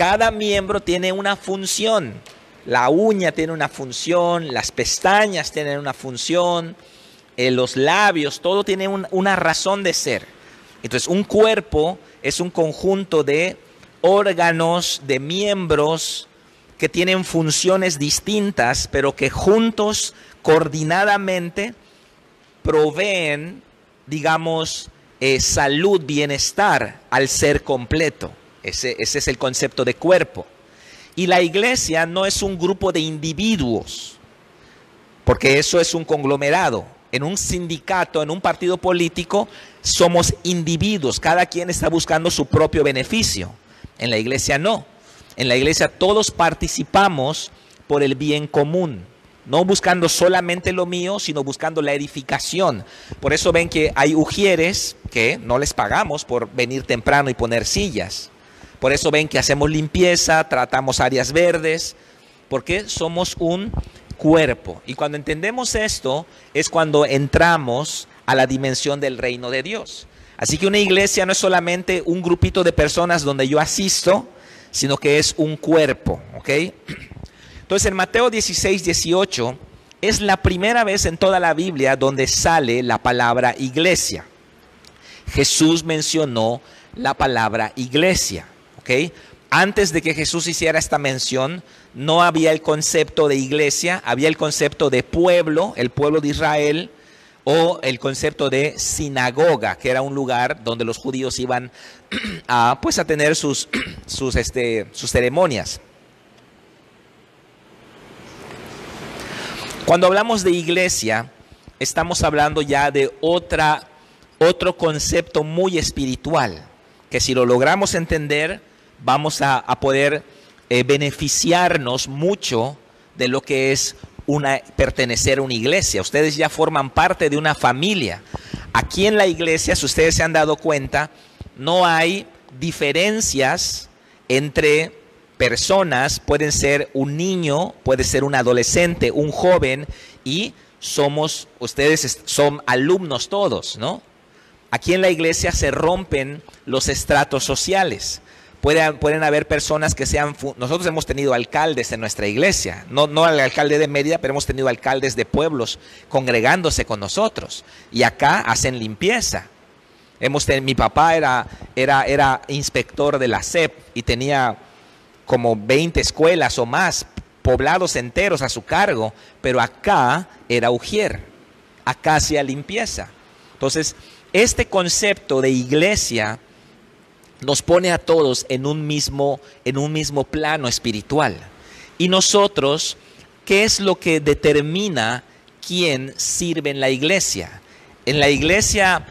cada miembro tiene una función. La uña tiene una función, las pestañas tienen una función, los labios, todo tiene una razón de ser. Entonces, un cuerpo es un conjunto de órganos, de miembros que tienen funciones distintas, pero que juntos, coordinadamente, proveen, digamos, salud, bienestar al ser completo. Ese es el concepto de cuerpo. Y la iglesia no es un grupo de individuos, porque eso es un conglomerado. En un sindicato, en un partido político, somos individuos. Cada quien está buscando su propio beneficio. En la iglesia no. En la iglesia todos participamos por el bien común. No buscando solamente lo mío, sino buscando la edificación. Por eso ven que hay ujieres que no les pagamos por venir temprano y poner sillas. Por eso ven que hacemos limpieza, tratamos áreas verdes, porque somos un cuerpo. Y cuando entendemos esto, es cuando entramos a la dimensión del reino de Dios. Así que una iglesia no es solamente un grupito de personas donde yo asisto, sino que es un cuerpo, ¿ok? Entonces en Mateo 16, 18 es la primera vez en toda la Biblia donde sale la palabra iglesia. Jesús mencionó la palabra iglesia, ¿ok? Antes de que Jesús hiciera esta mención, no había el concepto de iglesia, había el concepto de pueblo, el pueblo de Israel, o el concepto de sinagoga, que era un lugar donde los judíos iban a tener sus ceremonias. Cuando hablamos de iglesia, estamos hablando ya de otro concepto muy espiritual, que si lo logramos entender, vamos a poder beneficiarnos mucho de lo que es pertenecer a una iglesia. Ustedes ya forman parte de una familia. Aquí en la iglesia, si ustedes se han dado cuenta, no hay diferencias entre personas. Pueden ser un niño, puede ser un adolescente, un joven, y ustedes son alumnos todos, ¿no? Aquí en la iglesia se rompen los estratos sociales. Pueden haber personas que nosotros hemos tenido alcaldes en nuestra iglesia, no el alcalde de Mérida, pero hemos tenido alcaldes de pueblos congregándose con nosotros, y acá hacen limpieza. Mi papá era inspector de la SEP y tenía como 20 escuelas o más, poblados enteros a su cargo, pero acá era ujier, acá hacía limpieza. Entonces, este concepto de iglesia nos pone a todos en un mismo plano espiritual. Y nosotros, ¿qué es lo que determina quién sirve en la iglesia? En la iglesia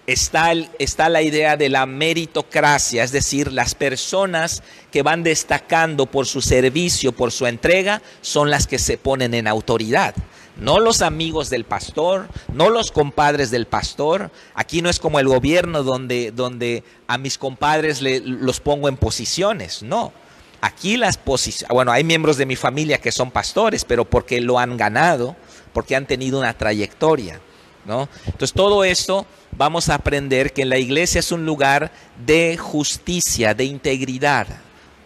está la idea de la meritocracia, es decir, las personas que van destacando por su servicio, por su entrega, son las que se ponen en autoridad. No los amigos del pastor, no los compadres del pastor. Aquí no es como el gobierno donde a mis compadres los pongo en posiciones. No, aquí hay miembros de mi familia que son pastores, pero porque lo han ganado, porque han tenido una trayectoria, ¿no? Entonces todo esto vamos a aprender que en la iglesia es un lugar de justicia, de integridad,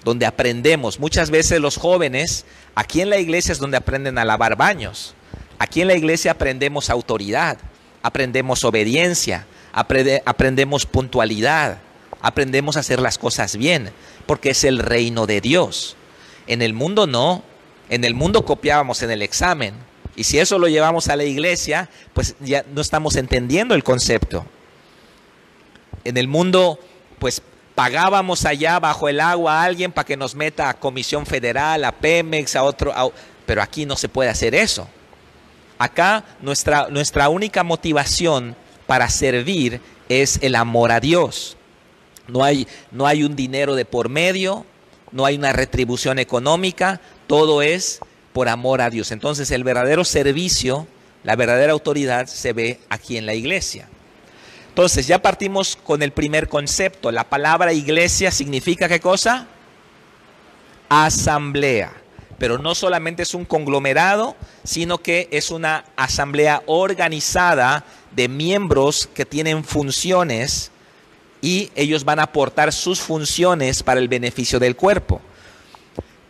donde aprendemos. Muchas veces los jóvenes, aquí en la iglesia es donde aprenden a lavar baños. Aquí en la iglesia aprendemos autoridad, aprendemos obediencia, aprendemos puntualidad, aprendemos a hacer las cosas bien, porque es el reino de Dios. En el mundo no, en el mundo copiábamos en el examen, y si eso lo llevamos a la iglesia, pues ya no estamos entendiendo el concepto. En el mundo, pues pagábamos allá bajo el agua a alguien para que nos meta a Comisión Federal, a Pemex, pero aquí no se puede hacer eso. Acá nuestra única motivación para servir es el amor a Dios. No hay un dinero de por medio, no hay una retribución económica, todo es por amor a Dios. Entonces el verdadero servicio, la verdadera autoridad se ve aquí en la iglesia. Entonces ya partimos con el primer concepto. La palabra iglesia significa ¿qué cosa? Asamblea. Pero no solamente es un conglomerado, sino que es una asamblea organizada de miembros que tienen funciones y ellos van a aportar sus funciones para el beneficio del cuerpo.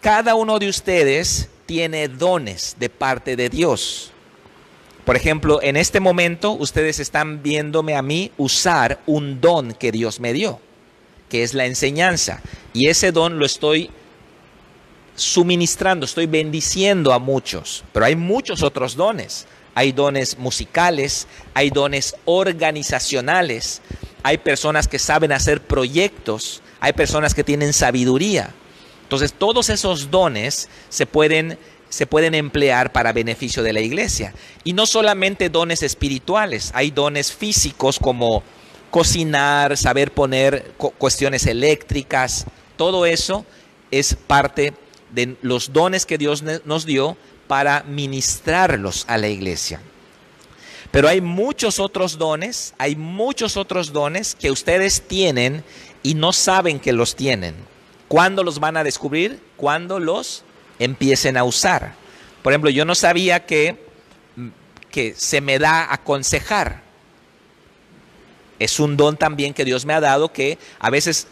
Cada uno de ustedes tiene dones de parte de Dios. Por ejemplo, en este momento ustedes están viéndome a mí usar un don que Dios me dio, que es la enseñanza. Y ese don lo estoy suministrando, estoy bendiciendo a muchos. Pero hay muchos otros dones. Hay dones musicales, hay dones organizacionales, hay personas que saben hacer proyectos, hay personas que tienen sabiduría. Entonces, todos esos dones se pueden emplear para beneficio de la iglesia. Y no solamente dones espirituales, hay dones físicos como cocinar, saber poner cuestiones eléctricas. Todo eso es parte de los dones que Dios nos dio para ministrarlos a la iglesia. Pero hay muchos otros dones que ustedes tienen y no saben que los tienen. ¿Cuándo los van a descubrir? Cuando los empiecen a usar. Por ejemplo, yo no sabía que se me da aconsejar. Es un don también que Dios me ha dado, que a veces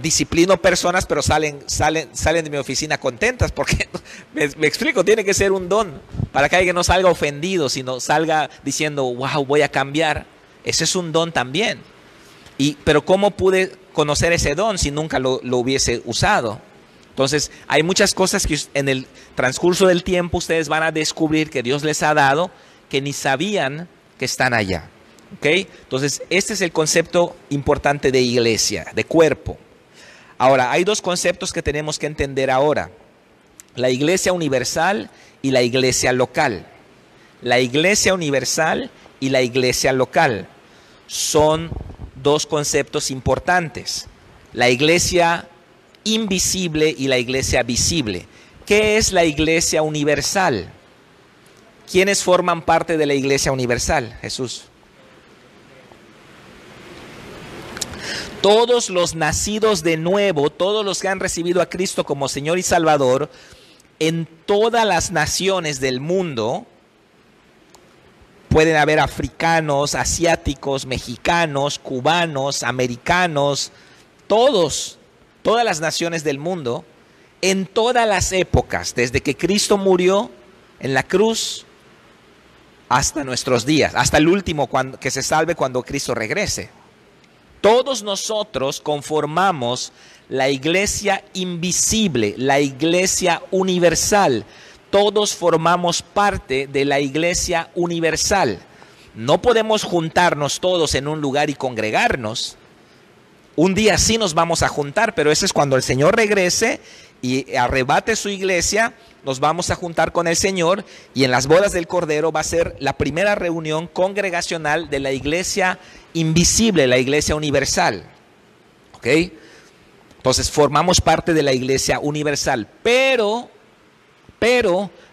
disciplino personas, pero salen de mi oficina contentas, porque me explico, tiene que ser un don para que alguien no salga ofendido, sino salga diciendo, wow, voy a cambiar. Ese es un don también. Pero ¿cómo pude conocer ese don si nunca lo hubiese usado? Entonces, hay muchas cosas que en el transcurso del tiempo ustedes van a descubrir que Dios les ha dado, que ni sabían que están allá. ¿Okay? Entonces, este es el concepto importante de iglesia, de cuerpo. Ahora, hay dos conceptos que tenemos que entender ahora. La iglesia universal y la iglesia local. La iglesia universal y la iglesia local son dos conceptos importantes. La iglesia invisible y la iglesia visible. ¿Qué es la iglesia universal? ¿Quiénes forman parte de la iglesia universal? Jesús. Todos los nacidos de nuevo, todos los que han recibido a Cristo como Señor y Salvador, en todas las naciones del mundo, pueden haber africanos, asiáticos, mexicanos, cubanos, americanos, todas las naciones del mundo, en todas las épocas, desde que Cristo murió en la cruz hasta nuestros días, hasta el último que se salve cuando Cristo regrese. Todos nosotros conformamos la iglesia invisible, la iglesia universal. Todos formamos parte de la iglesia universal. No podemos juntarnos todos en un lugar y congregarnos. Un día sí nos vamos a juntar, pero eso es cuando el Señor regrese y arrebate su iglesia. Nos vamos a juntar con el Señor y en las bodas del Cordero va a ser la primera reunión congregacional de la iglesia invisible, la iglesia universal. ¿Ok? Entonces formamos parte de la iglesia universal, pero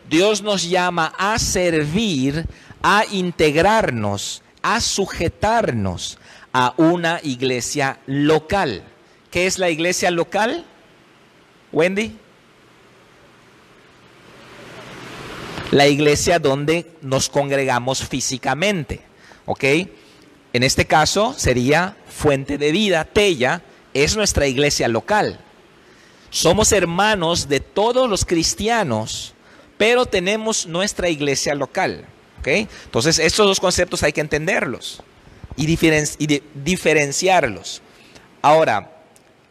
Dios nos llama a servir, a integrarnos, a sujetarnos a una iglesia local. ¿Qué es la iglesia local? Wendy. La iglesia donde nos congregamos físicamente, ¿ok? En este caso sería Fuente de Vida, Tella, es nuestra iglesia local. Somos hermanos de todos los cristianos, pero tenemos nuestra iglesia local, ¿ok? Entonces, estos dos conceptos hay que entenderlos y diferenciarlos. Ahora,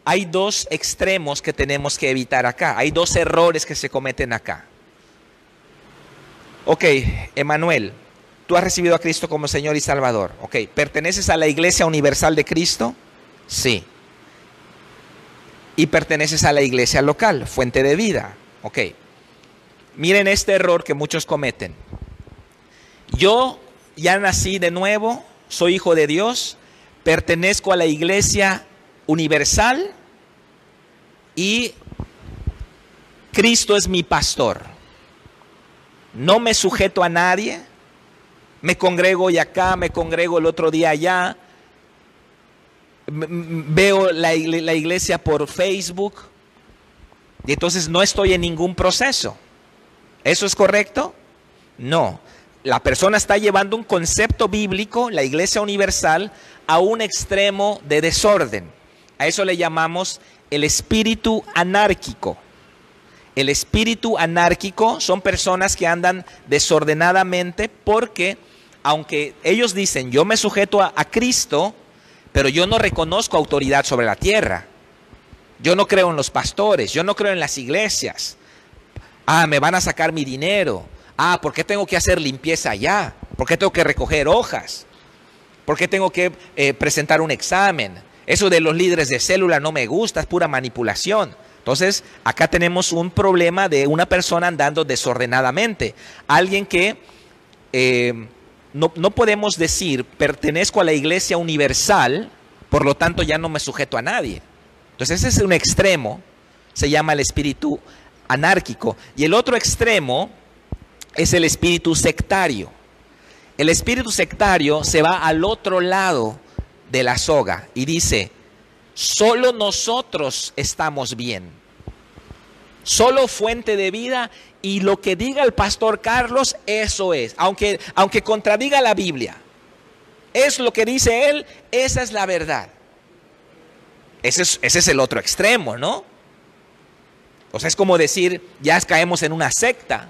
hay dos extremos que tenemos que evitar acá, hay dos errores que se cometen acá. Ok, Emanuel, tú has recibido a Cristo como Señor y Salvador. Ok, ¿perteneces a la Iglesia Universal de Cristo? Sí. ¿Y perteneces a la iglesia local, Fuente de Vida? Ok. Miren este error que muchos cometen. Yo ya nací de nuevo, soy hijo de Dios, pertenezco a la Iglesia Universal y Cristo es mi pastor. No me sujeto a nadie, me congrego hoy acá, me congrego el otro día allá, veo la iglesia por Facebook y entonces no estoy en ningún proceso. ¿Eso es correcto? No. la persona está llevando un concepto bíblico, la Iglesia Universal, a un extremo de desorden. A eso le llamamos el espíritu anárquico. El espíritu anárquico son personas que andan desordenadamente porque, aunque ellos dicen, yo me sujeto a Cristo, pero yo no reconozco autoridad sobre la tierra. Yo no creo en los pastores, yo no creo en las iglesias. Me van a sacar mi dinero. ¿Por qué tengo que hacer limpieza allá? ¿Por qué tengo que recoger hojas? ¿Por qué tengo que presentar un examen? Eso de los líderes de célula no me gusta, es pura manipulación. Entonces, acá tenemos un problema de una persona andando desordenadamente. Alguien que no podemos decir, pertenezco a la Iglesia Universal, por lo tanto ya no me sujeto a nadie. Entonces, ese es un extremo, se llama el espíritu anárquico. Y el otro extremo es el espíritu sectario. El espíritu sectario se va al otro lado de la soga y dice, solo nosotros estamos bien, solo fuente de vida, y lo que diga el pastor Carlos, eso es, aunque contradiga la Biblia, es lo que dice él, esa es la verdad. Ese es el otro extremo, ¿no? O sea, es como decir, ya caemos en una secta,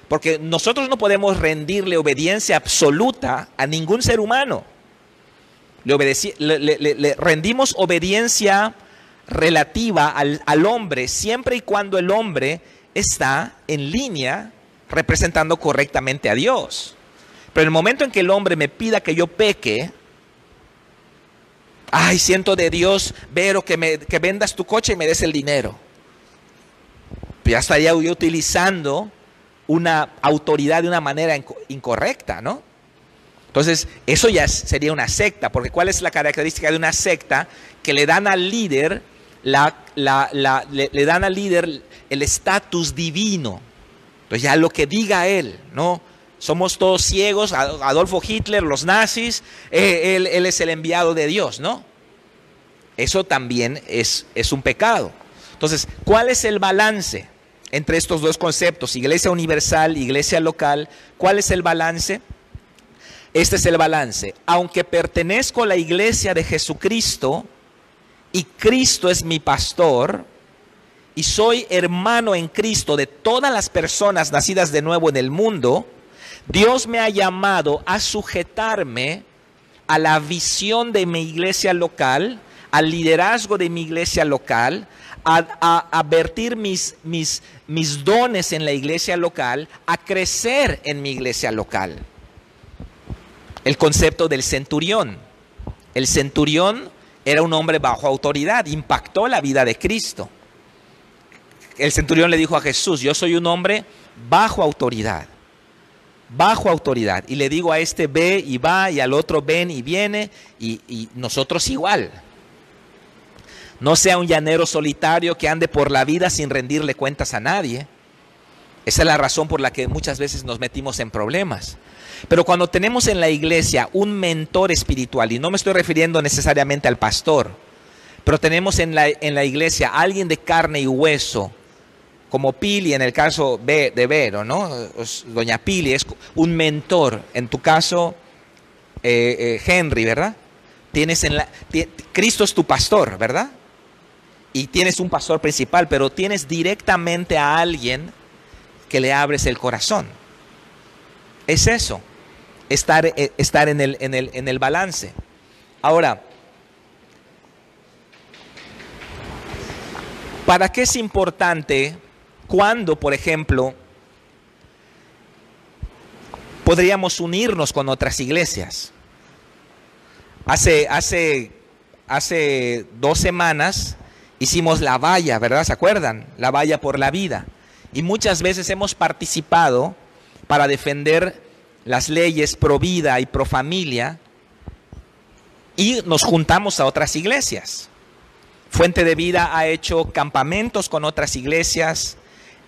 porque nosotros no podemos rendirle obediencia absoluta a ningún ser humano. Le rendimos obediencia relativa al hombre siempre y cuando el hombre está en línea representando correctamente a Dios. Pero en el momento en que el hombre me pida que yo peque, siento de Dios, Vero, que vendas tu coche y me des el dinero. Ya estaría yo utilizando una autoridad de una manera incorrecta, ¿no? Entonces, eso ya sería una secta, porque ¿cuál es la característica de una secta? Que le dan al líder le dan al líder el estatus divino. Entonces ya lo que diga él, ¿no? Somos todos ciegos, Adolfo Hitler, los nazis, él es el enviado de Dios, ¿no? Eso también es un pecado. Entonces, ¿cuál es el balance entre estos dos conceptos? Iglesia universal, iglesia local. ¿Cuál es el balance? Este es el balance. Aunque pertenezco a la iglesia de Jesucristo y Cristo es mi pastor y soy hermano en Cristo de todas las personas nacidas de nuevo en el mundo, Dios me ha llamado a sujetarme a la visión de mi iglesia local, al liderazgo de mi iglesia local, a vertir mis dones en la iglesia local, a crecer en mi iglesia local. El concepto del centurión. El centurión era un hombre bajo autoridad, impactó la vida de Cristo. El centurión le dijo a Jesús, yo soy un hombre bajo autoridad. Bajo autoridad. Y le digo a este ve y va, y al otro ven y viene, y nosotros igual. No sea un llanero solitario que ande por la vida sin rendirle cuentas a nadie. Esa es la razón por la que muchas veces nos metimos en problemas. Pero cuando tenemos en la iglesia un mentor espiritual, y no me estoy refiriendo necesariamente al pastor, pero tenemos en la iglesia alguien de carne y hueso, como Pili en el caso de Vero, ¿no? Doña Pili es un mentor. En tu caso, Henry, ¿verdad? Cristo es tu pastor, ¿verdad? Y tienes un pastor principal, pero tienes directamente a alguien que le abres el corazón. Es eso, estar en el balance. Ahora, ¿para qué es importante cuando, por ejemplo, podríamos unirnos con otras iglesias? Hace 2 semanas hicimos la valla, ¿verdad? ¿Se acuerdan? La valla por la vida. Y muchas veces hemos participado para defender las leyes pro vida y pro familia y nos juntamos a otras iglesias. Fuente de Vida ha hecho campamentos con otras iglesias,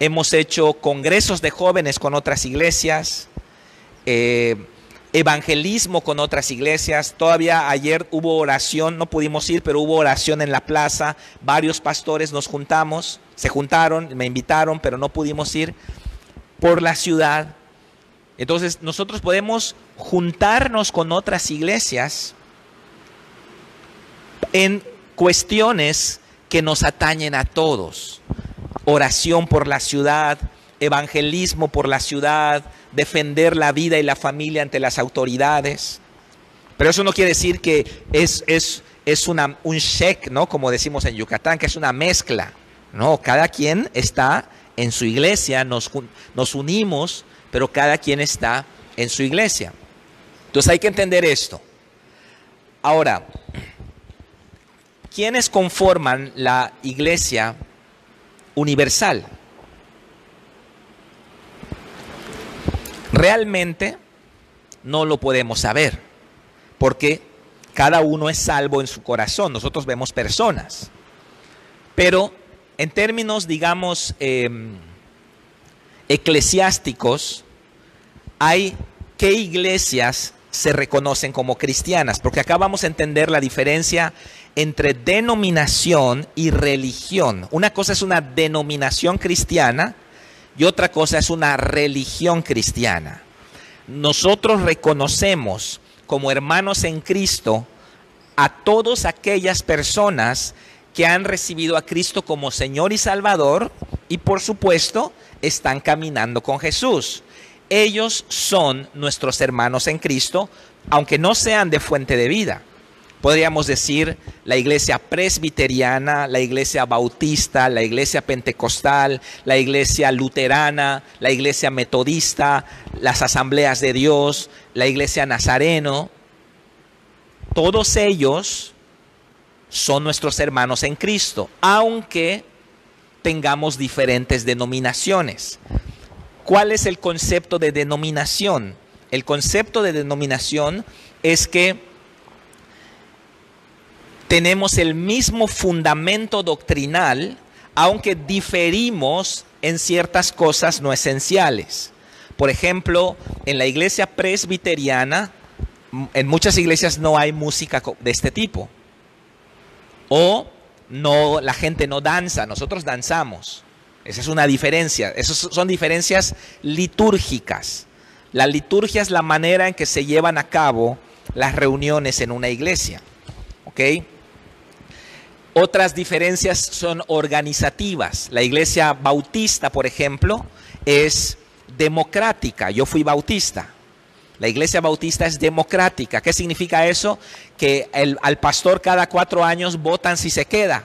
hemos hecho congresos de jóvenes con otras iglesias, evangelismo con otras iglesias. Todavía ayer hubo oración, no pudimos ir, pero hubo oración en la plaza. Varios pastores nos juntamos, se juntaron, me invitaron, pero no pudimos ir por la ciudad. Entonces nosotros podemos juntarnos con otras iglesias en cuestiones que nos atañen a todos. Oración por la ciudad, evangelismo por la ciudad, defender la vida y la familia ante las autoridades. Pero eso no quiere decir que es un check, ¿no? Como decimos en Yucatán, que es una mezcla. No, cada quien está en su iglesia, nos unimos, pero cada quien está en su iglesia. Entonces hay que entender esto. Ahora, ¿quiénes conforman la iglesia universal? Realmente no lo podemos saber, porque cada uno es salvo en su corazón. Nosotros vemos personas, pero en términos, digamos, eclesiásticos, hay qué iglesias se reconocen como cristianas, porque acá vamos a entender la diferencia entre denominación y religión. Una cosa es una denominación cristiana y otra cosa es una religión cristiana. Nosotros reconocemos como hermanos en Cristo a todas aquellas personas que han recibido a Cristo como Señor y Salvador y por supuesto están caminando con Jesús. Ellos son nuestros hermanos en Cristo, aunque no sean de Fuente de Vida. Podríamos decir la iglesia presbiteriana, la iglesia bautista, la iglesia pentecostal, la iglesia luterana, la iglesia metodista, las asambleas de Dios, la iglesia nazareno. Todos ellos son nuestros hermanos en Cristo, aunque tengamos diferentes denominaciones. ¿Cuál es el concepto de denominación? El concepto de denominación es que tenemos el mismo fundamento doctrinal, aunque diferimos en ciertas cosas no esenciales. Por ejemplo, en la iglesia presbiteriana, en muchas iglesias no hay música de este tipo. O no, la gente no danza, nosotros danzamos. Esa es una diferencia. Esas son diferencias litúrgicas. La liturgia es la manera en que se llevan a cabo las reuniones en una iglesia. ¿Ok? Otras diferencias son organizativas. La iglesia bautista, por ejemplo, es democrática. Yo fui bautista. La iglesia bautista es democrática. ¿Qué significa eso? Que al pastor cada 4 años votan si se queda,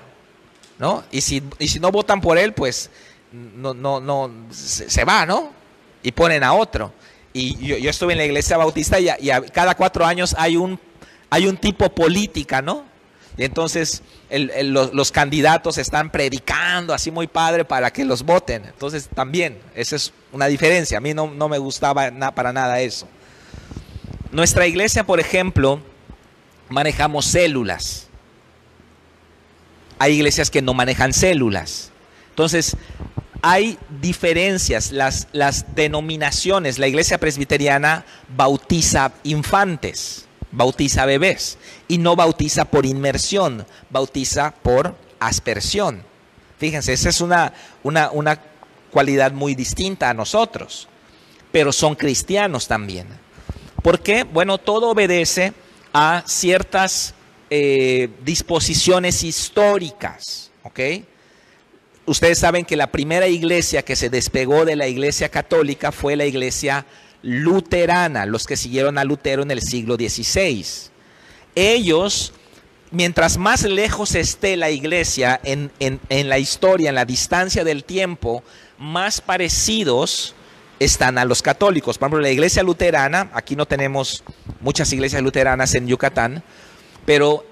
¿no? Y si no votan por él, pues se va, ¿no? Y ponen a otro. Y yo estuve en la iglesia bautista y cada 4 años hay un tipo política, ¿no? Y entonces los candidatos están predicando así muy padre para que los voten. Entonces también, esa es una diferencia. A mí no me gustaba para nada eso. Nuestra iglesia, por ejemplo, manejamos células. Hay iglesias que no manejan células. Entonces, hay diferencias. Las denominaciones, la iglesia presbiteriana bautiza infantes, bautiza bebés y no bautiza por inmersión, bautiza por aspersión. Fíjense, esa es una cualidad muy distinta a nosotros, pero son cristianos también. ¿Por qué? Bueno, todo obedece a ciertas disposiciones históricas, ¿ok? Ustedes saben que la primera iglesia que se despegó de la iglesia católica fue la iglesia luterana, los que siguieron a Lutero en el siglo XVI. Ellos, mientras más lejos esté la iglesia en la historia, en la distancia del tiempo, más parecidos están a los católicos. Por ejemplo, la iglesia luterana, aquí no tenemos muchas iglesias luteranas en Yucatán, pero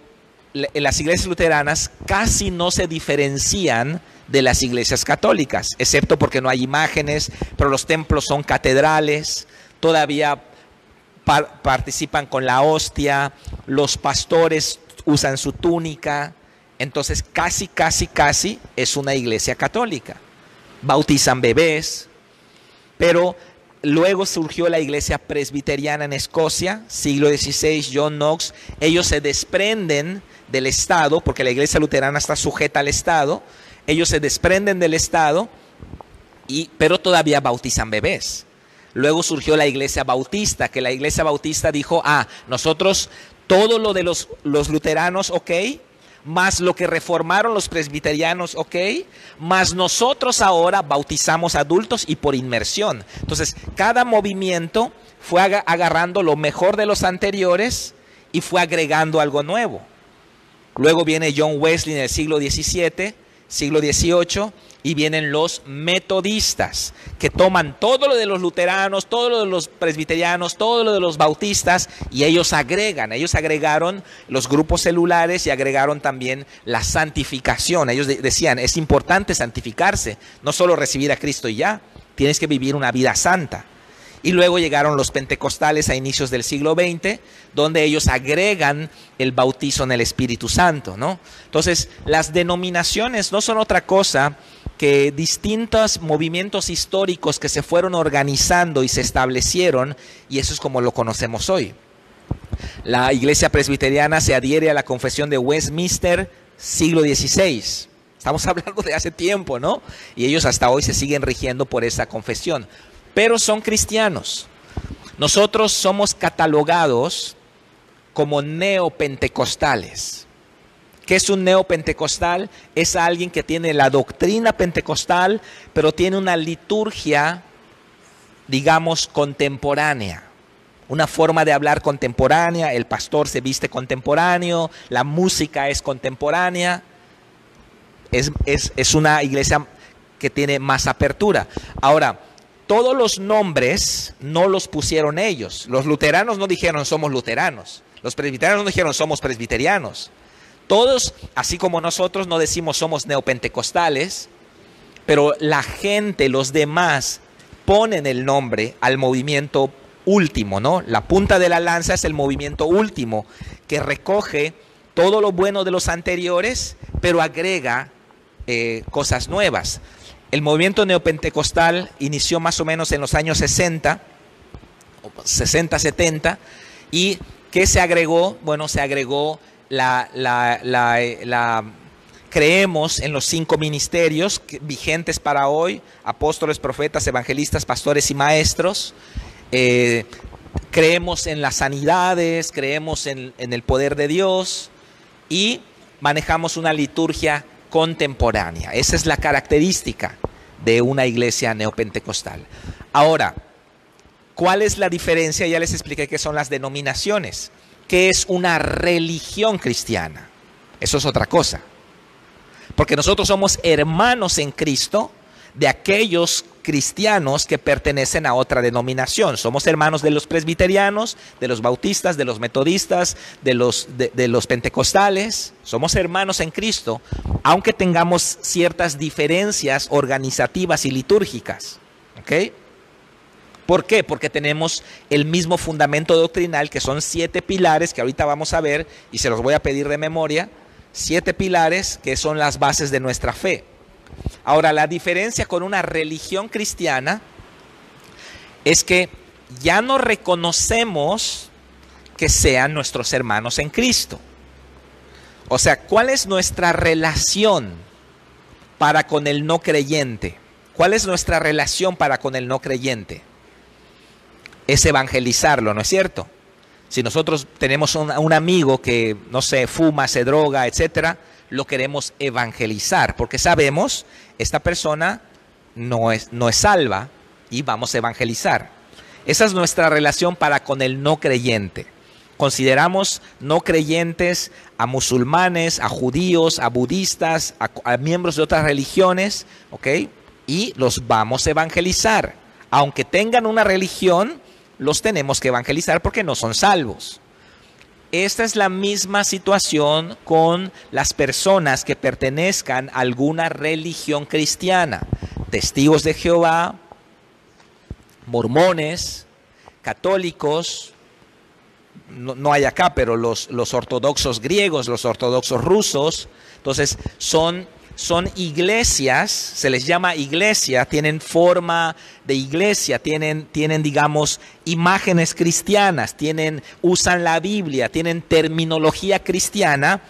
las iglesias luteranas casi no se diferencian de las iglesias católicas, excepto porque no hay imágenes, pero los templos son catedrales, todavía participan con la hostia, los pastores usan su túnica, entonces casi es una iglesia católica. Bautizan bebés, pero luego surgió la iglesia presbiteriana en Escocia, siglo XVI, John Knox. Ellos se desprenden del Estado, porque la iglesia luterana está sujeta al Estado. Ellos se desprenden del Estado, pero todavía bautizan bebés. Luego surgió la iglesia bautista, que la iglesia bautista dijo, nosotros todo lo de los luteranos, ok, más lo que reformaron los presbiterianos, ok, más nosotros ahora bautizamos adultos y por inmersión. Entonces, cada movimiento fue agarrando lo mejor de los anteriores y fue agregando algo nuevo. Luego viene John Wesley en el siglo XVII, siglo XVIII, y vienen los metodistas, que toman todo lo de los luteranos, todo lo de los presbiterianos, todo lo de los bautistas, y ellos agregaron los grupos celulares y agregaron también la santificación. Ellos decían, es importante santificarse, no solo recibir a Cristo y ya, tienes que vivir una vida santa. Y luego llegaron los pentecostales a inicios del siglo XX, donde ellos agregan el bautizo en el Espíritu Santo, ¿no? Entonces, las denominaciones no son otra cosa que distintos movimientos históricos que se fueron organizando y se establecieron, y eso es como lo conocemos hoy. La iglesia presbiteriana se adhiere a la confesión de Westminster, siglo XVI. Estamos hablando de hace tiempo, ¿no? Y ellos hasta hoy se siguen rigiendo por esa confesión. Pero son cristianos. Nosotros somos catalogados como neopentecostales. ¿Qué es un neopentecostal? Es alguien que tiene la doctrina pentecostal, pero tiene una liturgia, digamos, contemporánea. Una forma de hablar contemporánea, el pastor se viste contemporáneo, la música es contemporánea. Es una iglesia que tiene más apertura. Ahora, todos los nombres no los pusieron ellos. Los luteranos no dijeron somos luteranos. Los presbiterianos no dijeron somos presbiterianos. Todos, así como nosotros, no decimos somos neopentecostales, pero la gente, los demás, ponen el nombre al movimiento último, ¿no? La punta de la lanza es el movimiento último, que recoge todo lo bueno de los anteriores, pero agrega cosas nuevas. El movimiento neopentecostal inició más o menos en los años 60, 70, y ¿qué se agregó? Bueno, se agregó creemos en los 5 ministerios vigentes para hoy: apóstoles, profetas, evangelistas, pastores y maestros. Creemos en las sanidades, creemos en el poder de Dios y manejamos una liturgia contemporánea. Esa es la característica de una iglesia neopentecostal. Ahora, ¿cuál es la diferencia? Ya les expliqué qué son las denominaciones. ¿Qué es una religión cristiana? Eso es otra cosa. Porque nosotros somos hermanos en Cristo de aquellos cristianos que pertenecen a otra denominación. Somos hermanos de los presbiterianos, de los bautistas, de los metodistas, de los pentecostales. Somos hermanos en Cristo, aunque tengamos ciertas diferencias organizativas y litúrgicas. ¿Ok? ¿Por qué? Porque tenemos el mismo fundamento doctrinal, que son 7 pilares, que ahorita vamos a ver, y se los voy a pedir de memoria. 7 pilares que son las bases de nuestra fe. Ahora, la diferencia con una religión cristiana es que ya no reconocemos que sean nuestros hermanos en Cristo. O sea, ¿cuál es nuestra relación para con el no creyente? ¿Cuál es nuestra relación para con el no creyente? Es evangelizarlo, ¿no es cierto? Si nosotros tenemos un amigo que, no sé, fuma, se droga, etcétera, lo queremos evangelizar, porque sabemos esta persona no es salva y vamos a evangelizar. Esa es nuestra relación para con el no creyente. Consideramos no creyentes a musulmanes, a judíos, a budistas, a miembros de otras religiones, ¿ok? Y los vamos a evangelizar. Aunque tengan una religión, los tenemos que evangelizar porque no son salvos. Esta es la misma situación con las personas que pertenezcan a alguna religión cristiana. Testigos de Jehová, mormones, católicos, no hay acá, pero los ortodoxos griegos, los ortodoxos rusos. Entonces son iglesias, se les llama iglesia, tienen forma de iglesia, tienen digamos imágenes cristianas, usan la Biblia, tienen terminología cristiana,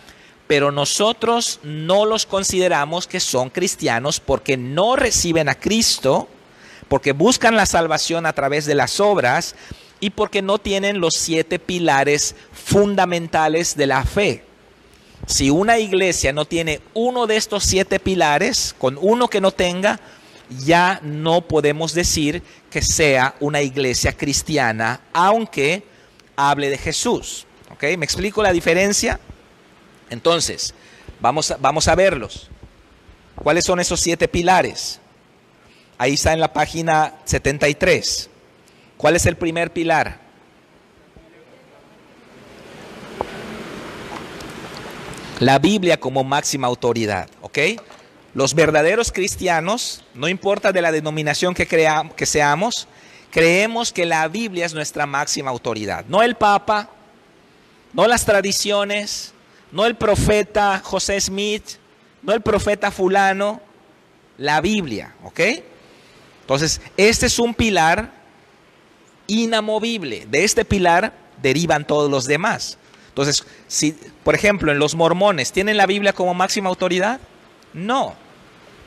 pero nosotros no los consideramos que son cristianos porque no reciben a Cristo, porque buscan la salvación a través de las obras y porque no tienen los 7 pilares fundamentales de la fe. Si una iglesia no tiene uno de estos 7 pilares, con uno que no tenga, ya no podemos decir que sea una iglesia cristiana, aunque hable de Jesús. ¿Ok? ¿Me explico la diferencia? Entonces, vamos a verlos. ¿Cuáles son esos 7 pilares? Ahí está en la página 73. ¿Cuál es el primer pilar? La Biblia como máxima autoridad, ¿ok? Los verdaderos cristianos, no importa de la denominación que seamos, creemos que la Biblia es nuestra máxima autoridad. No el Papa, no las tradiciones, no el profeta José Smith, no el profeta fulano, la Biblia, ¿ok? Entonces, este es un pilar inamovible. De este pilar derivan todos los demás. Entonces, si, por ejemplo, en los mormones, ¿tienen la Biblia como máxima autoridad? No.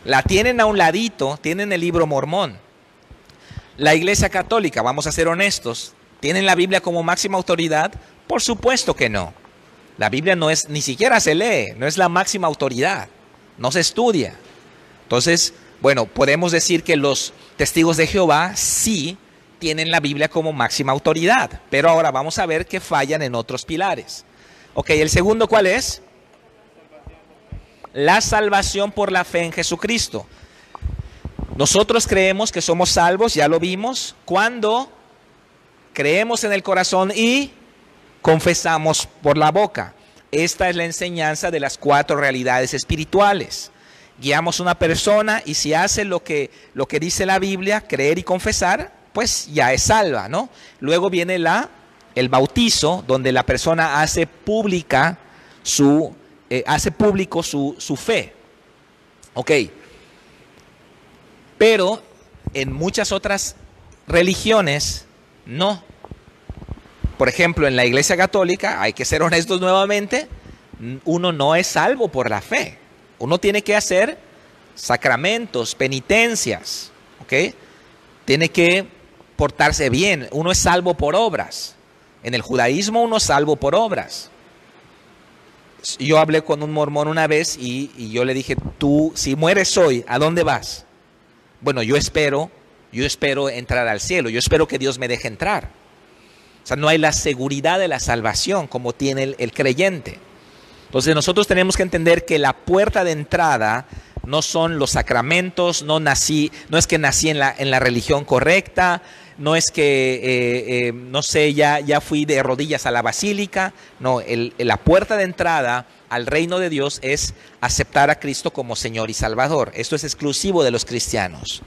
La tienen a un ladito, tienen el libro mormón. La Iglesia Católica, vamos a ser honestos, ¿tienen la Biblia como máxima autoridad? Por supuesto que no. La Biblia no es, ni siquiera se lee, no es la máxima autoridad, no se estudia. Entonces, bueno, podemos decir que los testigos de Jehová sí tienen la Biblia como máxima autoridad, pero ahora vamos a ver que fallan en otros pilares. Ok, el segundo, ¿cuál es? La salvación por la fe en Jesucristo. Nosotros creemos que somos salvos, ya lo vimos, cuando creemos en el corazón y confesamos por la boca. Esta es la enseñanza de las 4 realidades espirituales. Guiamos a una persona y si hace lo que dice la Biblia, creer y confesar, pues ya es salva, ¿no? Luego viene el bautizo, donde la persona hace público su fe. Ok. Pero en muchas otras religiones, no. Por ejemplo, en la Iglesia Católica, hay que ser honestos nuevamente, uno no es salvo por la fe. Uno tiene que hacer sacramentos, penitencias, ¿ok? Tiene que portarse bien. Uno es salvo por obras. En el judaísmo uno es salvo por obras. Yo hablé con un mormón una vez y yo le dije, tú, si mueres hoy, ¿a dónde vas? Bueno, yo espero entrar al cielo. Yo espero que Dios me deje entrar. O sea, no hay la seguridad de la salvación como tiene el creyente. Entonces nosotros tenemos que entender que la puerta de entrada no son los sacramentos, no es que nací en la religión correcta, no es que, no sé, ya fui de rodillas a la basílica. No, la puerta de entrada al reino de Dios es aceptar a Cristo como Señor y Salvador. Esto es exclusivo de los cristianos.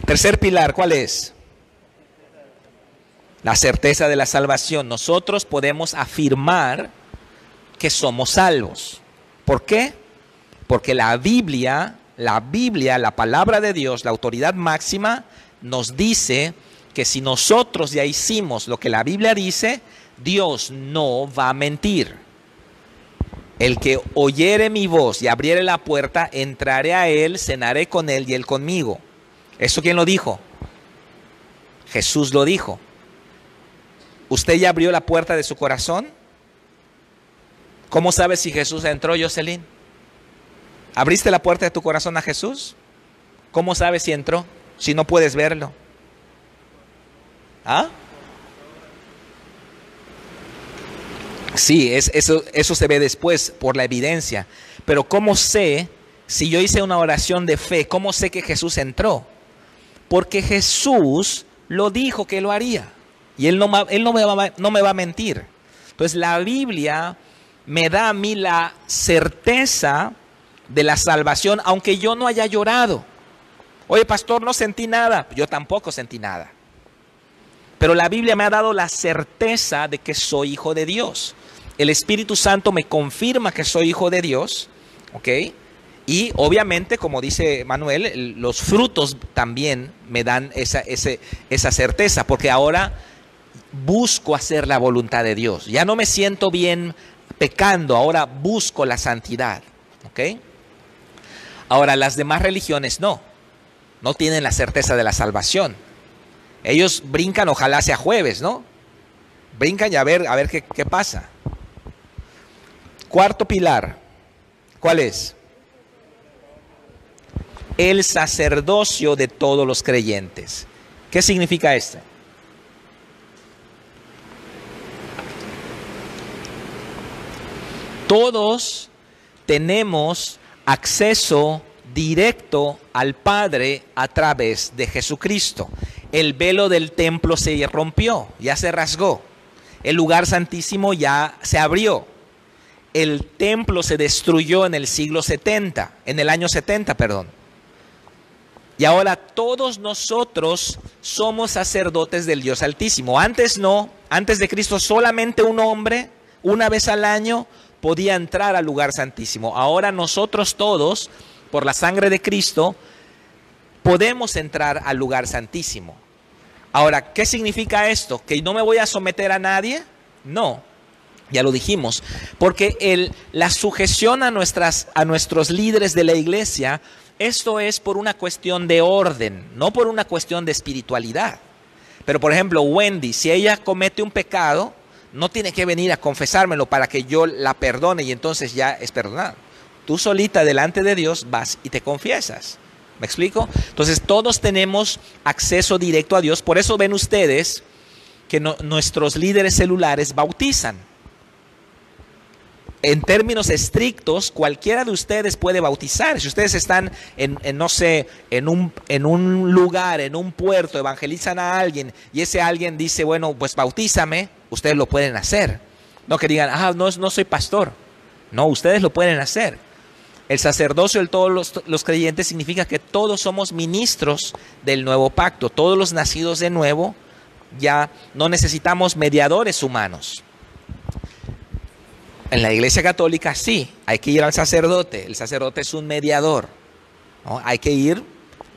Tercer pilar, ¿cuál es? La certeza de la salvación. Nosotros podemos afirmar que somos salvos. ¿Por qué? Porque la Biblia, la palabra de Dios, la autoridad máxima, nos dice que si nosotros ya hicimos lo que la Biblia dice, Dios no va a mentir. El que oyere mi voz y abriere la puerta, entraré a él, cenaré con él y él conmigo. ¿Eso quién lo dijo? Jesús lo dijo. ¿Usted ya abrió la puerta de su corazón? ¿Cómo sabes si Jesús entró, Jocelyn? ¿Abriste la puerta de tu corazón a Jesús? ¿Cómo sabes si entró? Si no puedes verlo. ¿Ah? Sí, eso se ve después por la evidencia. Pero ¿cómo sé, si yo hice una oración de fe, cómo sé que Jesús entró? Porque Jesús lo dijo que lo haría. Y Él no me va a mentir. Entonces la Biblia me da a mí la certeza de la salvación, aunque yo no haya llorado. Oye, pastor, no sentí nada. Yo tampoco sentí nada. Pero la Biblia me ha dado la certeza de que soy hijo de Dios. El Espíritu Santo me confirma que soy hijo de Dios, ¿ok? Y obviamente, como dice Manuel, los frutos también me dan esa certeza, porque ahora busco hacer la voluntad de Dios. Ya no me siento bien pecando, ahora busco la santidad, ¿ok? Ahora, las demás religiones no. no tienen la certeza de la salvación. Ellos brincan, ojalá sea jueves, ¿no? Brincan y a ver qué pasa. Cuarto pilar, ¿cuál es? El sacerdocio de todos los creyentes. ¿Qué significa esto? Todos tenemos acceso directo al Padre a través de Jesucristo. El velo del templo se rompió, ya se rasgó. El lugar santísimo ya se abrió. El templo se destruyó en el siglo 70, en el año 70, perdón. Y ahora todos nosotros somos sacerdotes del Dios Altísimo. Antes no, antes de Cristo solamente un hombre, una vez al año, podía entrar al lugar santísimo. Ahora nosotros todos, por la sangre de Cristo, podemos entrar al lugar santísimo. Ahora, ¿qué significa esto? ¿Que no me voy a someter a nadie? No, ya lo dijimos. Porque la sujeción a nuestros líderes de la iglesia, esto es por una cuestión de orden, no por una cuestión de espiritualidad. Pero por ejemplo, Wendy, si ella comete un pecado, no tiene que venir a confesármelo para que yo la perdone y entonces ya es perdonado. Tú solita delante de Dios vas y te confiesas. ¿Me explico? Entonces todos tenemos acceso directo a Dios. Por eso ven ustedes que nuestros líderes celulares bautizan. En términos estrictos, cualquiera de ustedes puede bautizar. Si ustedes están no sé, en un lugar, en un puerto, evangelizan a alguien y ese alguien dice, bueno, pues bautízame, ustedes lo pueden hacer. No que digan, no soy pastor. No, ustedes lo pueden hacer. El sacerdocio de todos los creyentes significa que todos somos ministros del nuevo pacto. Todos los nacidos de nuevo ya no necesitamos mediadores humanos. En la Iglesia Católica sí, hay que ir al sacerdote. El sacerdote es un mediador, ¿no? Hay que ir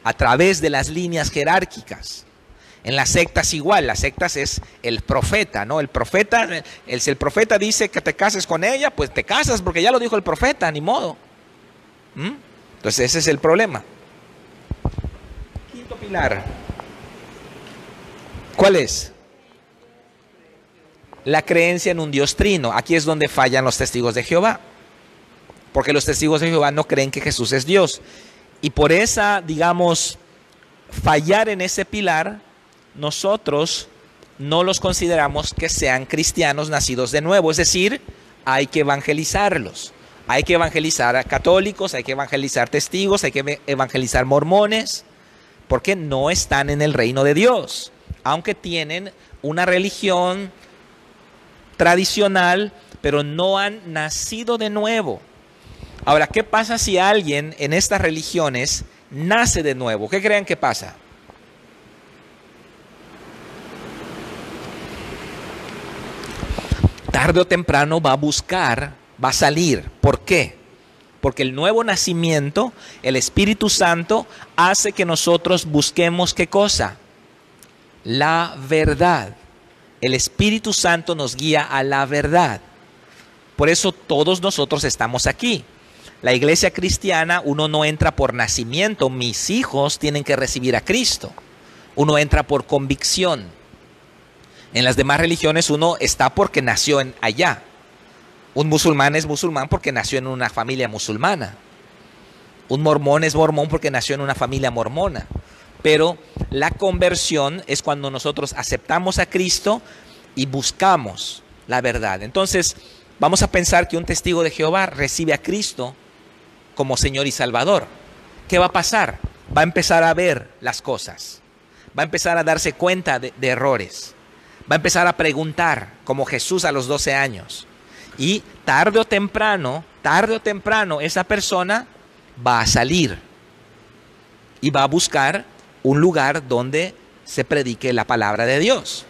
a través de las líneas jerárquicas. En las sectas igual, las sectas es el profeta, ¿no? El profeta, si el profeta dice que te cases con ella, pues te casas porque ya lo dijo el profeta, ni modo. Entonces ese es el problema. Quinto pilar. ¿Cuál es? La creencia en un Dios trino. Aquí es donde fallan los testigos de Jehová. Porque los testigos de Jehová no creen que Jesús es Dios. Y por esa, digamos, fallar en ese pilar, nosotros no los consideramos que sean cristianos nacidos de nuevo. Es decir, hay que evangelizarlos. Hay que evangelizar a católicos, hay que evangelizar testigos, hay que evangelizar mormones, porque no están en el reino de Dios. Aunque tienen una religión tradicional, pero no han nacido de nuevo. Ahora, ¿qué pasa si alguien en estas religiones nace de nuevo? ¿Qué creen que pasa? Tarde o temprano va a salir. ¿Por qué? Porque el nuevo nacimiento, el Espíritu Santo, hace que nosotros busquemos ¿qué cosa? La verdad. El Espíritu Santo nos guía a la verdad. Por eso todos nosotros estamos aquí. La iglesia cristiana, uno no entra por nacimiento. Mis hijos tienen que recibir a Cristo. Uno entra por convicción. En las demás religiones uno está porque nació allá. Un musulmán es musulmán porque nació en una familia musulmana. Un mormón es mormón porque nació en una familia mormona. Pero la conversión es cuando nosotros aceptamos a Cristo y buscamos la verdad. Entonces, vamos a pensar que un testigo de Jehová recibe a Cristo como Señor y Salvador. ¿Qué va a pasar? Va a empezar a ver las cosas. Va a empezar a darse cuenta de errores. Va a empezar a preguntar, como Jesús a los 12 años. Y tarde o temprano, esa persona va a salir y va a buscar un lugar donde se predique la palabra de Dios.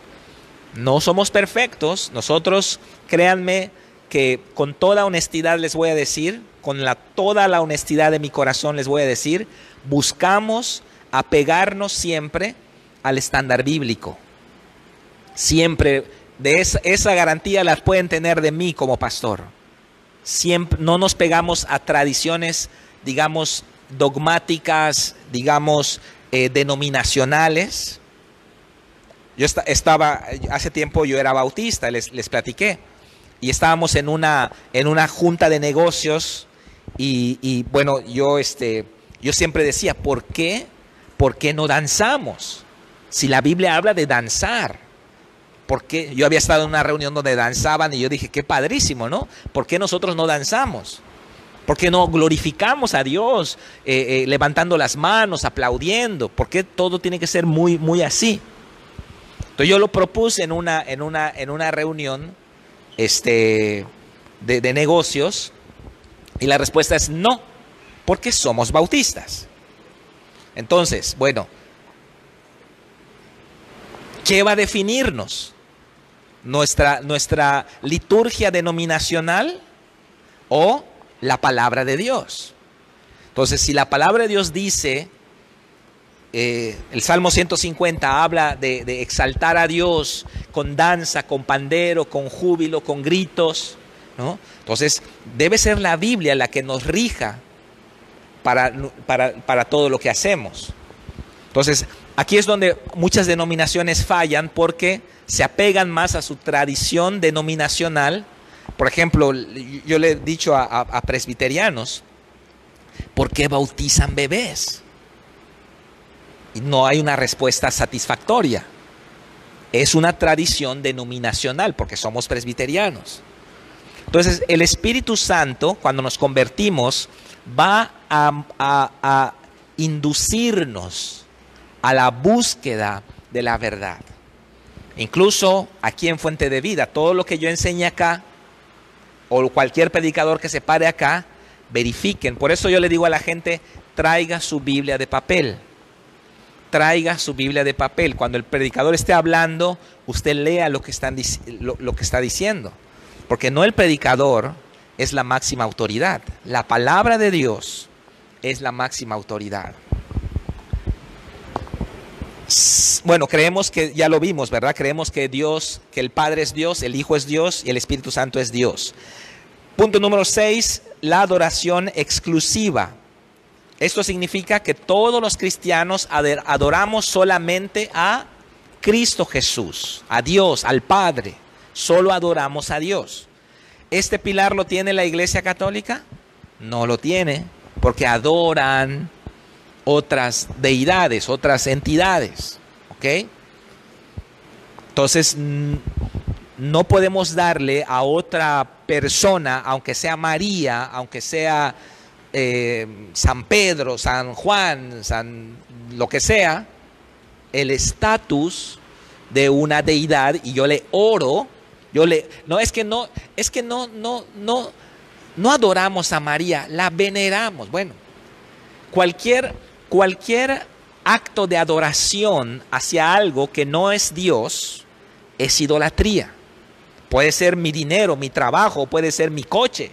No somos perfectos. Nosotros, créanme que con toda honestidad les voy a decir, toda la honestidad de mi corazón les voy a decir, buscamos apegarnos siempre al estándar bíblico. Siempre, esa garantía la pueden tener de mí como pastor. Siempre, no nos pegamos a tradiciones, digamos, dogmáticas, digamos, denominacionales. Yo hace tiempo yo era bautista, les platiqué, y estábamos en una junta de negocios y bueno, yo siempre decía, ¿por qué no danzamos? Si la Biblia habla de danzar, ¿por qué? Yo había estado en una reunión donde danzaban y yo dije, qué padrísimo, ¿no? ¿Por qué nosotros no danzamos? ¿Por qué no glorificamos a Dios levantando las manos, aplaudiendo? ¿Por qué todo tiene que ser muy, muy así? Entonces yo lo propuse en una reunión de negocios y la respuesta es no, porque somos bautistas. Entonces, bueno, ¿qué va a definirnos? ¿Nuestra liturgia denominacional o la palabra de Dios? Entonces, si la palabra de Dios dice, el Salmo 150 habla de exaltar a Dios con danza, con pandero, con júbilo, con gritos, ¿no? Entonces, debe ser la Biblia la que nos rija para todo lo que hacemos. Entonces, aquí es donde muchas denominaciones fallan porque se apegan más a su tradición denominacional. Por ejemplo, yo le he dicho a presbiterianos, ¿por qué bautizan bebés? Y no hay una respuesta satisfactoria. Es una tradición denominacional porque somos presbiterianos. Entonces, el Espíritu Santo, cuando nos convertimos, va a inducirnos a la búsqueda de la verdad. Incluso aquí en Fuente de Vida, todo lo que yo enseñe acá, o cualquier predicador que se pare acá, verifiquen. Por eso yo le digo a la gente, traiga su Biblia de papel. Traiga su Biblia de papel. Cuando el predicador esté hablando, usted lea lo que está diciendo. Porque no el predicador es la máxima autoridad. La palabra de Dios es la máxima autoridad. Bueno, creemos que, ya lo vimos, ¿verdad? Creemos que que el Padre es Dios, el Hijo es Dios y el Espíritu Santo es Dios. Punto número 6, la adoración exclusiva. Esto significa que todos los cristianos adoramos solamente a Cristo Jesús, a Dios, al Padre. Solo adoramos a Dios. ¿Este pilar lo tiene la Iglesia Católica? No lo tiene, porque otras deidades, otras entidades, ¿ok? Entonces, no podemos darle a otra persona, aunque sea María, aunque sea San Pedro, San Juan, lo que sea, el estatus de una deidad, y yo le oro, no adoramos a María, la veneramos. Bueno, cualquier acto de adoración hacia algo que no es Dios es idolatría. Puede ser mi dinero, mi trabajo, puede ser mi coche.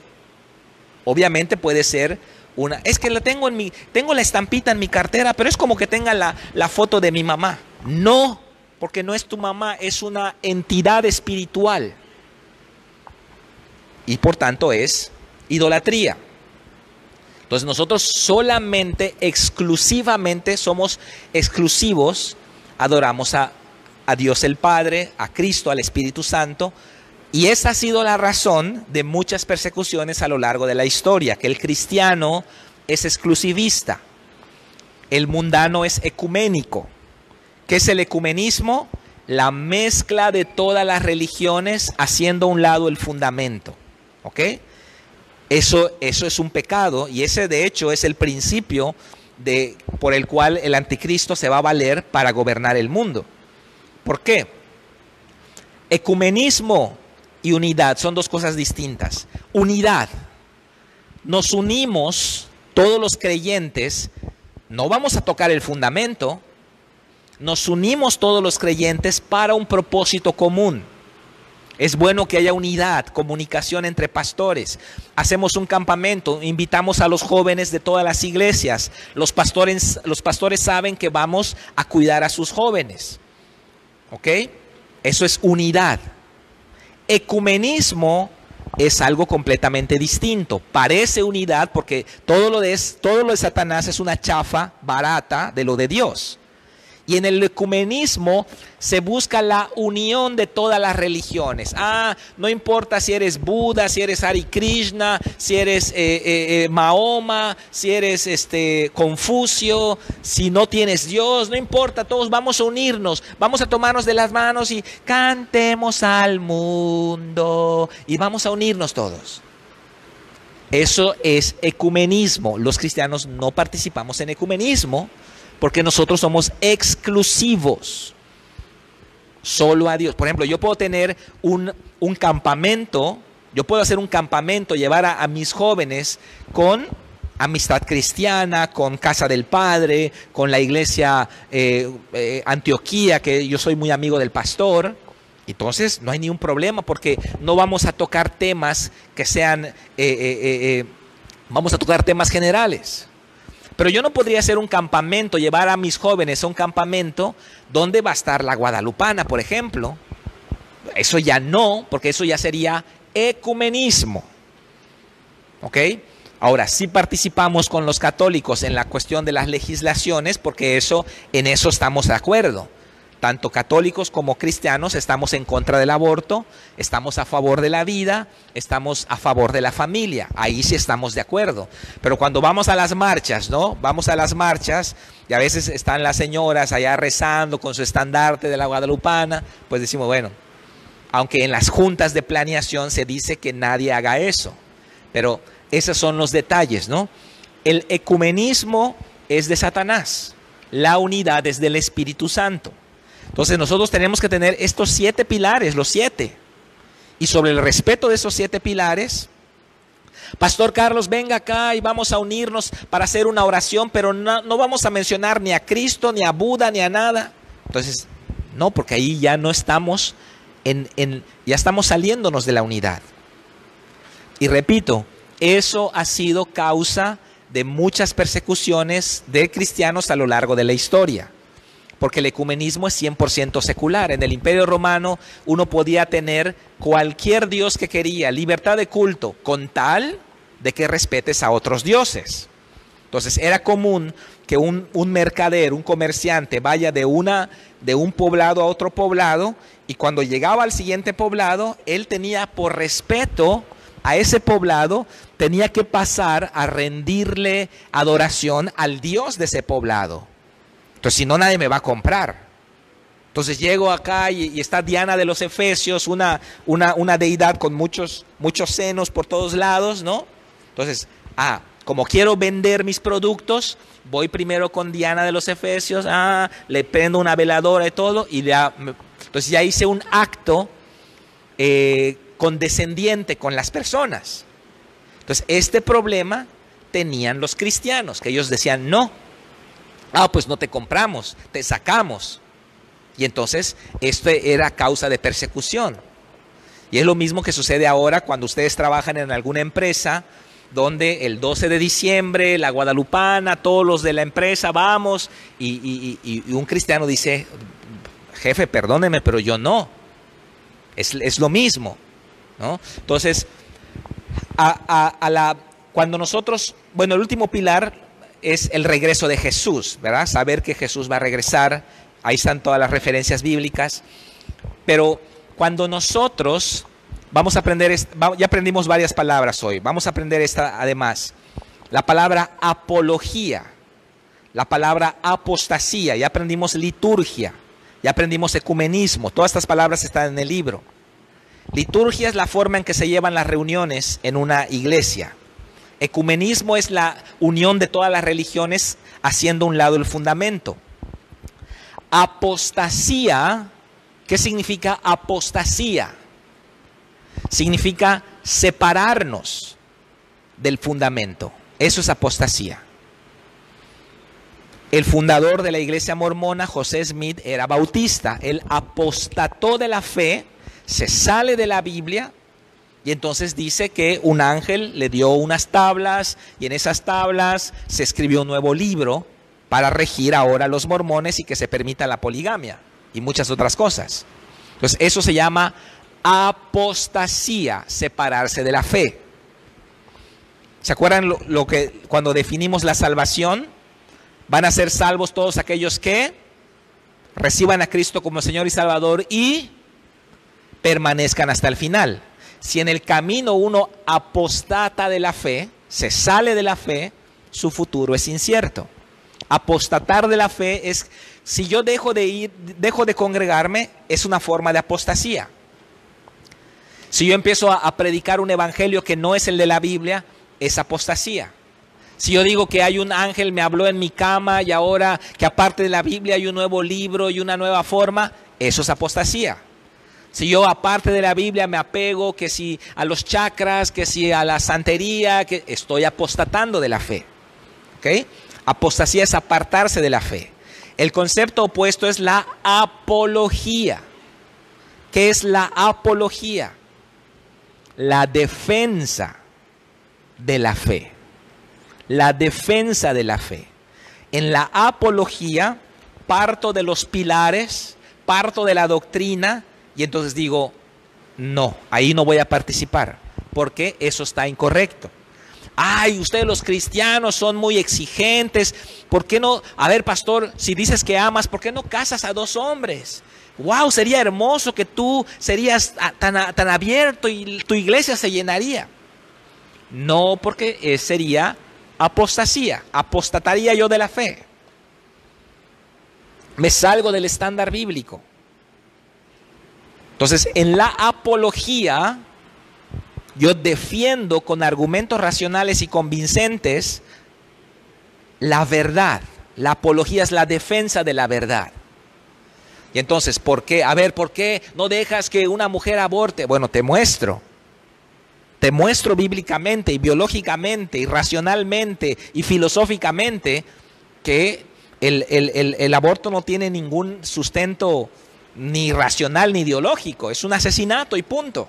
Obviamente puede ser es que tengo la estampita en mi cartera, pero es como que tenga la foto de mi mamá. No, porque no es tu mamá, es una entidad espiritual. Y por tanto es idolatría. Entonces nosotros exclusivamente somos exclusivos, adoramos a Dios el Padre, a Cristo, al Espíritu Santo. Y esa ha sido la razón de muchas persecuciones a lo largo de la historia, que el cristiano es exclusivista, el mundano es ecuménico. ¿Qué es el ecumenismo? La mezcla de todas las religiones haciendo a un lado el fundamento. ¿Ok? Eso es un pecado, y ese de hecho es el principio por el cual el anticristo se va a valer para gobernar el mundo. ¿Por qué? Ecumenismo y unidad son dos cosas distintas. Unidad. Nos unimos todos los creyentes, no vamos a tocar el fundamento, nos unimos todos los creyentes para un propósito común. Es bueno que haya unidad, comunicación entre pastores. Hacemos un campamento, invitamos a los jóvenes de todas las iglesias. Los pastores saben que vamos a cuidar a sus jóvenes. ¿Ok? Eso es unidad. Ecumenismo es algo completamente distinto. Parece unidad porque todo lo de Satanás es una chafa barata de lo de Dios. Y en el ecumenismo se busca la unión de todas las religiones. No importa si eres Buda, si eres Hare Krishna, si eres Mahoma, si eres Confucio, si no tienes Dios, no importa, todos vamos a unirnos, vamos a tomarnos de las manos y cantemos al mundo y vamos a unirnos todos. Eso es ecumenismo. Los cristianos no participamos en ecumenismo, porque nosotros somos exclusivos solo a Dios. Por ejemplo, yo puedo tener un campamento, yo puedo hacer un campamento, llevar a mis jóvenes con Amistad Cristiana, con Casa del Padre, con la iglesia Antioquía, que yo soy muy amigo del pastor. Entonces no hay ningún problema porque no vamos a tocar temas que sean, vamos a tocar temas generales. Pero yo no podría hacer un campamento, llevar a mis jóvenes a un campamento donde va a estar la guadalupana, por ejemplo. Eso ya no, porque eso ya sería ecumenismo. ¿Ok? Ahora, sí participamos con los católicos en la cuestión de las legislaciones, porque en eso estamos de acuerdo. Tanto católicos como cristianos estamos en contra del aborto, estamos a favor de la vida, estamos a favor de la familia. Ahí sí estamos de acuerdo. Pero cuando vamos a las marchas, ¿no? Vamos a las marchas y a veces están las señoras allá rezando con su estandarte de la guadalupana, pues decimos, bueno, aunque en las juntas de planeación se dice que nadie haga eso. Pero esos son los detalles, ¿no? El ecumenismo es de Satanás, la unidad es del Espíritu Santo. Entonces nosotros tenemos que tener estos 7 pilares, los 7. Y sobre el respeto de esos 7 pilares, Pastor Carlos, venga acá y vamos a unirnos para hacer una oración, pero no vamos a mencionar ni a Cristo, ni a Buda, ni a nada. Entonces, no, porque ahí ya no estamos, ya estamos saliéndonos de la unidad. Y repito, eso ha sido causa de muchas persecuciones de cristianos a lo largo de la historia. Porque el ecumenismo es 100% secular. En el Imperio Romano uno podía tener cualquier dios que quería, libertad de culto, con tal de que respetes a otros dioses. Entonces era común que un mercader, un comerciante vaya de un poblado a otro poblado y cuando llegaba al siguiente poblado, él tenía por respeto a ese poblado, tenía que pasar a rendirle adoración al dios de ese poblado. Entonces, si no, nadie me va a comprar. Entonces llego acá y está Diana de los Efesios, una deidad con muchos senos por todos lados, ¿no? Entonces, como quiero vender mis productos, voy primero con Diana de los Efesios, le prendo una veladora y todo, y entonces ya hice un acto condescendiente con las personas. Entonces, este problema tenían los cristianos, que ellos decían, no. Pues no te compramos, te sacamos. Y entonces esto era causa de persecución. Y es lo mismo que sucede ahora cuando ustedes trabajan en alguna empresa donde el 12 de diciembre, la guadalupana, todos los de la empresa vamos y un cristiano dice, jefe, perdóneme, pero yo no. Es lo mismo, ¿no? Entonces, cuando nosotros, bueno, el último pilar es el regreso de Jesús, ¿verdad? Saber que Jesús va a regresar, ahí están todas las referencias bíblicas. Pero cuando nosotros vamos a aprender, ya aprendimos varias palabras hoy, vamos a aprender esta además, la palabra apología, la palabra apostasía, ya aprendimos liturgia, ya aprendimos ecumenismo, todas estas palabras están en el libro. Liturgia es la forma en que se llevan las reuniones en una iglesia. Ecumenismo es la unión de todas las religiones haciendo a un lado el fundamento. Apostasía, ¿qué significa apostasía? Significa separarnos del fundamento. Eso es apostasía. El fundador de la iglesia mormona, José Smith, era bautista. Él apostató de la fe, se sale de la Biblia. Y entonces dice que un ángel le dio unas tablas y en esas tablas se escribió un nuevo libro para regir ahora a los mormones y que se permita la poligamia y muchas otras cosas. Entonces eso se llama apostasía, separarse de la fe. ¿Se acuerdan lo que cuando definimos la salvación? Van a ser salvos todos aquellos que reciban a Cristo como Señor y Salvador y permanezcan hasta el final. Si en el camino uno apostata de la fe, se sale de la fe, su futuro es incierto. Apostatar de la fe es, si yo dejo de ir, dejo de congregarme, es una forma de apostasía. Si yo empiezo a predicar un evangelio que no es el de la Biblia, es apostasía. Si yo digo que hay un ángel me habló en mi cama y ahora que aparte de la Biblia hay un nuevo libro y una nueva forma, eso es apostasía. Si yo aparte de la Biblia me apego que si a los chakras, que si a la santería, que estoy apostatando de la fe. ¿Okay? Apostasía es apartarse de la fe. El concepto opuesto es la apología. ¿Qué es la apología? La defensa de la fe. La defensa de la fe. En la apología parto de los pilares, parto de la doctrina y entonces digo, no, ahí no voy a participar porque eso está incorrecto. Ay, ustedes los cristianos son muy exigentes. ¿Por qué no? A ver, pastor, si dices que amas, ¿por qué no casas a 2 hombres? Wow, sería hermoso que tú serías tan abierto y tu iglesia se llenaría. No, porque sería apostasía. Apostataría yo de la fe. Me salgo del estándar bíblico. Entonces, en la apología, yo defiendo con argumentos racionales y convincentes la verdad. La apología es la defensa de la verdad. Y entonces, ¿por qué? A ver, ¿por qué no dejas que una mujer aborte? Bueno, te muestro. Te muestro bíblicamente y biológicamente y racionalmente y filosóficamente que el aborto no tiene ningún sustento ni racional ni ideológico. Es un asesinato y punto.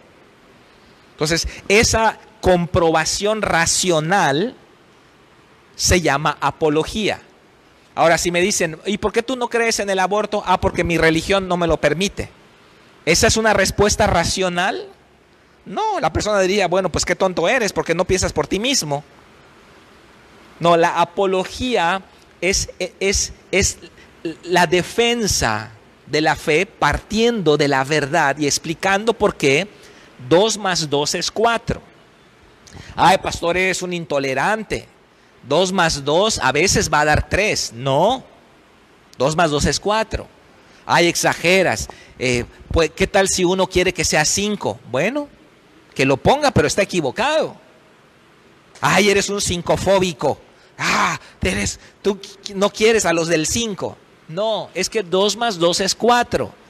Entonces, esa comprobación racional se llama apología. Ahora, si me dicen, ¿y por qué tú no crees en el aborto? Ah, porque mi religión no me lo permite. ¿Esa es una respuesta racional? No, la persona diría, bueno, pues qué tonto eres, porque no piensas por ti mismo. No, la apología es la defensa de la fe partiendo de la verdad y explicando por qué 2 más 2 es 4. Ay, pastor, eres un intolerante. 2 más 2 a veces va a dar 3. No, 2 más 2 es 4. Ay, exageras. Pues, ¿qué tal si uno quiere que sea 5? Bueno, que lo ponga, pero está equivocado. Ay, eres un cincofóbico. Ah, tú no quieres a los del 5. No, es que 2 más 2 es 4.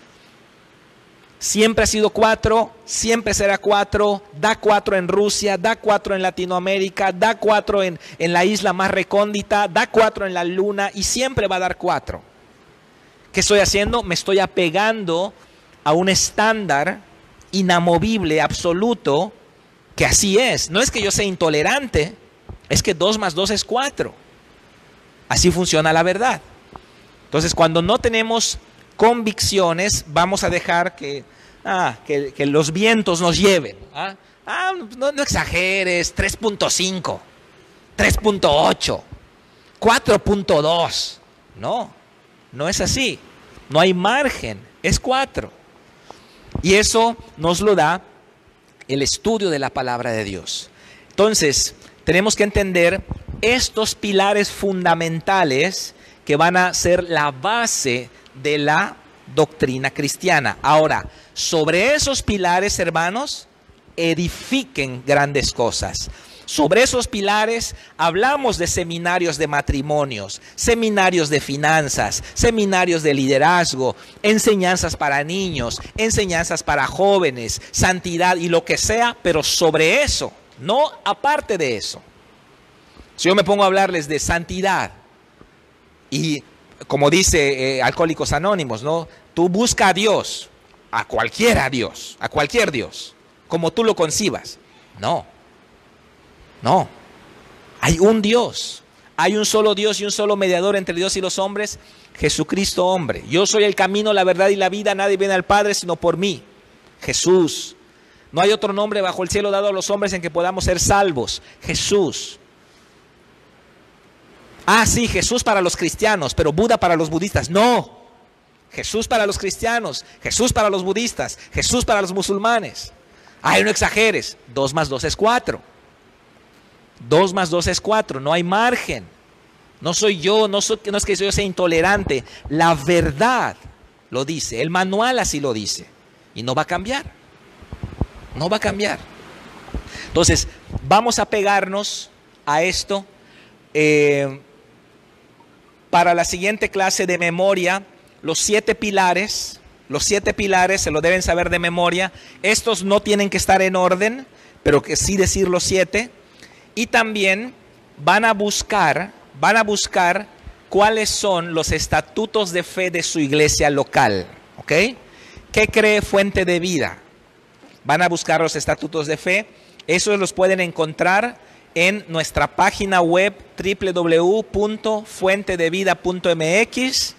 Siempre ha sido 4, siempre será 4, da 4 en Rusia, da 4 en Latinoamérica, da 4 en la isla más recóndita, da 4 en la luna y siempre va a dar 4. ¿Qué estoy haciendo? Me estoy apegando a un estándar inamovible, absoluto, que así es. No es que yo sea intolerante, es que 2 más 2 es 4. Así funciona la verdad. Entonces, cuando no tenemos convicciones, vamos a dejar que los vientos nos lleven. No exageres, 3.5, 3.8, 4.2. No es así. No hay margen, es 4. Y eso nos lo da el estudio de la palabra de Dios. Entonces, tenemos que entender estos pilares fundamentales que van a ser la base de la doctrina cristiana. Ahora, sobre esos pilares, hermanos, edifiquen grandes cosas. Sobre esos pilares hablamos de seminarios de matrimonios, seminarios de finanzas, seminarios de liderazgo, enseñanzas para niños, enseñanzas para jóvenes, santidad y lo que sea, pero sobre eso, no aparte de eso. Si yo me pongo a hablarles de santidad y como dice Alcohólicos Anónimos, ¿no? Tú busca a Dios, a cualquier Dios, como tú lo concibas. No. Hay un Dios, hay un solo Dios y un solo mediador entre Dios y los hombres, Jesucristo hombre. Yo soy el camino, la verdad y la vida, nadie viene al Padre sino por mí. Jesús. No hay otro nombre bajo el cielo dado a los hombres en que podamos ser salvos. Jesús. Ah, sí, Jesús para los cristianos, pero Buda para los budistas. No. Jesús para los cristianos, Jesús para los budistas, Jesús para los musulmanes. Ay, no exageres. 2 más 2 es 4. 2 más 2 es 4. No hay margen. No soy yo, no es que yo sea intolerante. La verdad lo dice. El manual así lo dice. Y no va a cambiar. No va a cambiar. Entonces, vamos a pegarnos a esto. Para la siguiente clase de memoria, los 7 pilares se lo deben saber de memoria. Estos no tienen que estar en orden, pero que sí decir los 7. Y también van a buscar cuáles son los estatutos de fe de su iglesia local. ¿Ok? ¿Qué cree Fuente de Vida? Van a buscar los estatutos de fe. Esos los pueden encontrar en nuestra página web www.fuentedevida.mx.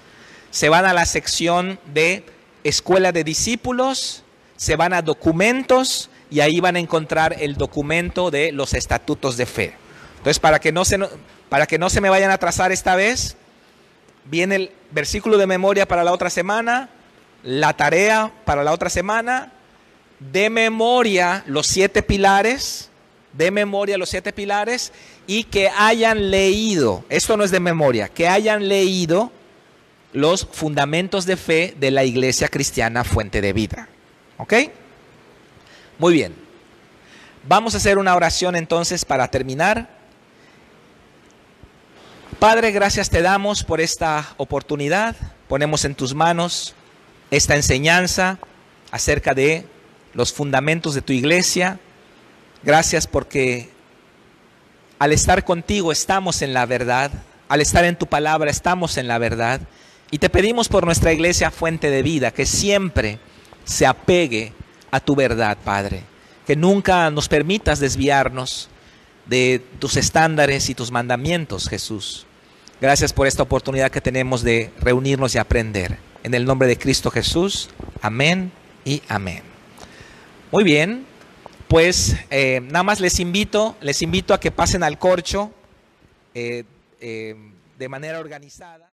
Se van a la sección de Escuela de Discípulos, se van a Documentos y ahí van a encontrar el documento de los estatutos de fe. Entonces, para que no se me vayan a atrasar esta vez, viene el versículo de memoria para la otra semana, la tarea para la otra semana, de memoria los 7 pilares, y que hayan leído, esto no es de memoria, que hayan leído los fundamentos de fe de la Iglesia Cristiana Fuente de Vida. ¿Ok? Muy bien. Vamos a hacer una oración entonces para terminar. Padre, gracias te damos por esta oportunidad. Ponemos en tus manos esta enseñanza acerca de los fundamentos de tu iglesia. Gracias porque al estar contigo estamos en la verdad. Al estar en tu palabra estamos en la verdad. Y te pedimos por nuestra iglesia Fuente de Vida que siempre se apegue a tu verdad, Padre. Que nunca nos permitas desviarnos de tus estándares y tus mandamientos, Jesús. Gracias por esta oportunidad que tenemos de reunirnos y aprender. En el nombre de Cristo Jesús. Amén y amén. Muy bien. Pues nada más les invito a que pasen al corcho de manera organizada.